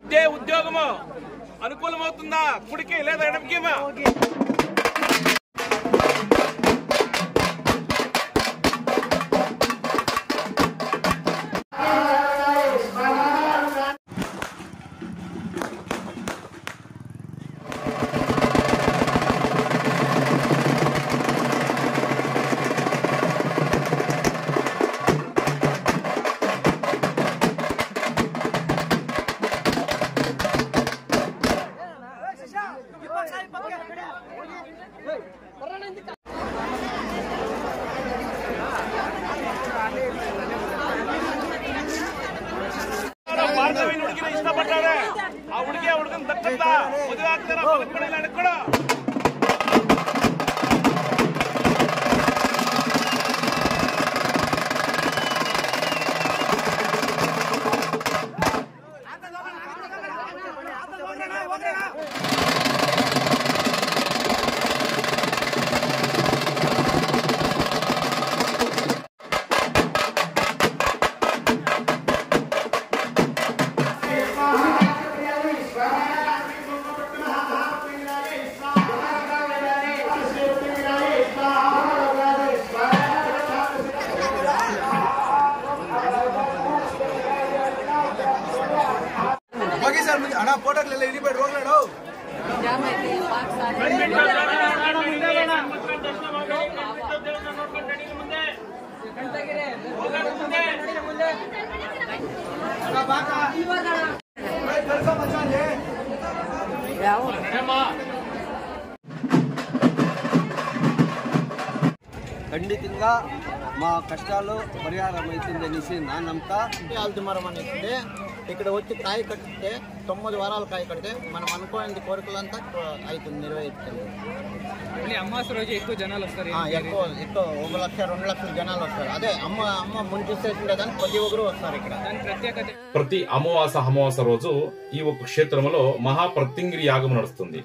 ఇదే ఉద్యోగము అనుకూలమవుతుందా? కుడికి లేదా ఎడమకి? ఇష్టపడ్డాడే ఆ ఉడికి దక్కుందా? మದುವೆ ಆಗ್ತಾರ ಕೂಡ फोटो ले ले रोक लो ఖండితంగా మా కష్టాలు పరిహారం అవుతుందనేసి నా నమ్మకం. ఆల్తిమరం అనేది ఇక్కడ వచ్చి కాయ కట్టితే 9 వారాలు కాయ కడితే మనం అనుకోని కోరికలంతా అవుతుంది, నెరవేరుతుంది. అమావాస్య రోజు ఎక్కువ జనాలు వస్తారు. ఎక్కువ 1 లక్ష 2 లక్షల జనాలు వస్తారు. అదే అమ్మ ముంచేసేదాన్ని ప్రతి ఒక్కరు వస్తారు ఇక్కడ. ప్రతి అమావాస రోజు ఈ ఒక క్షేత్రంలో మహాప్రత్యంగిరి యాగం నడుస్తుంది.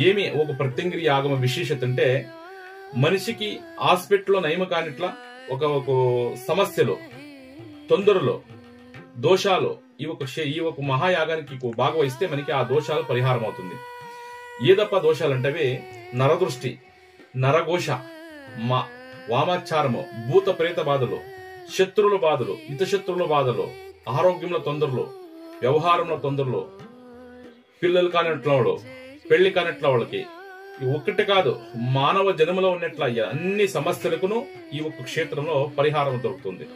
ఏమి ఒక ప్రత్యంగిరి యాగం విశేషత అంటే, మనిషికి హాస్పిటల్లో నయం కానిట్లా ఒక సమస్యలు, తొందరలో, దోషాలు ఈ ఒక మహాయాగానికి భాగవహిస్తే మనకి ఆ దోషాలు పరిహారం అవుతుంది. ఏదప్ప దోషాలంటే నరదృష్టి, నరఘోష, వామాచారము, భూత ప్రేత బాధలు, శత్రువుల బాధలు, హితశత్రువుల బాధలు, ఆరోగ్యంలో తొందరలు, వ్యవహారంలో తొందరలు, పిల్లలు కానిట్ల పెళ్లి కానిట్ల వాళ్ళకి ఒక్కటి కాదు, మానవ జన్మలో ఉన్నట్ల అన్ని సమస్యలకును ఈ ఒక క్షేత్రంలో పరిహారం దొరుకుతుంది.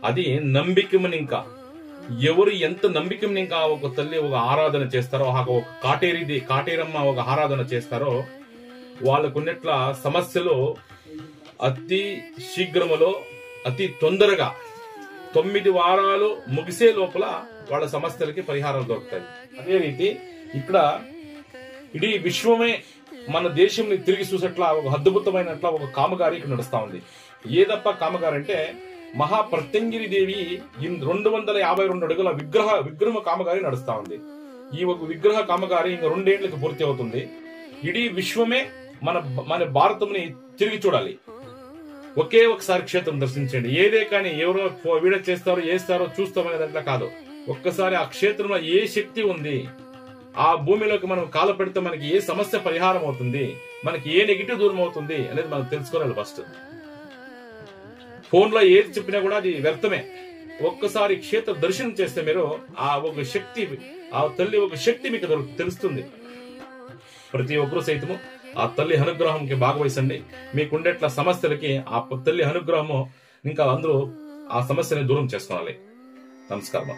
అది నమ్మికమని, ఇంకా ఎవరు ఎంత నమ్మికమని ఇంకా ఒక తల్లి ఒక ఆరాధన చేస్తారో, ఒక కాటేరమ్మ ఒక ఆరాధన చేస్తారో, వాళ్ళకున్నట్ల సమస్యలు అతి శీఘ్రములో అతి తొందరగా 9 వారాలు ముగిసే లోపల వాళ్ళ సమస్యలకి పరిహారాలు దొరుకుతాయి. అదే రీతి ఇక్కడ ఇడీ విశ్వమే మన దేశంని తిరిగి చూసేట్లా ఒక అద్భుతమైనట్లా ఒక కామగారి ఇక్కడ నడుస్తా ఉంది. ఏదప్ప కామగారి అంటే, మహాప్రత్యంగిరి దేవి 252 అడుగుల విగ్రహ కామగారి నడుస్తా ఉంది. ఈ ఒక విగ్రహ కామగారి ఇంకా 2 ఏళ్లకు పూర్తి అవుతుంది. ఇడీ విశ్వమే మన భారతంని తిరిగి చూడాలి. ఒకే ఒకసారి క్షేత్రం దర్శించండి. ఏదే కానీ ఎవరో వీడియో చేస్తారో చూస్తామనే దాంట్లో కాదు. ఒక్కసారి ఆ క్షేత్రంలో ఏ శక్తి ఉంది, ఆ భూమిలోకి మనం కాలు పెడితే మనకి ఏ సమస్య పరిహారం అవుతుంది, మనకి ఏ నెగిటివ్ దూరం అవుతుంది అనేది మనం తెలుసుకోవాలి. ఫస్ట్ ఫోన్ లో ఏది చెప్పినా కూడా అది వ్యర్థమే. ఒక్కసారి క్షేత్ర దర్శనం చేస్తే మీరు ఆ ఒక శక్తి, ఆ తల్లి ఒక శక్తి మీకు తెలుస్తుంది. ప్రతి ఒక్కరూ సైతము ఆ తల్లి అనుగ్రహంకి భాగవహించండి. మీకుండేట్ల సమస్యలకి ఆ తల్లి అనుగ్రహము ఇంకా అందరూ ఆ సమస్యని దూరం చేసుకోవాలి. నమస్కారం.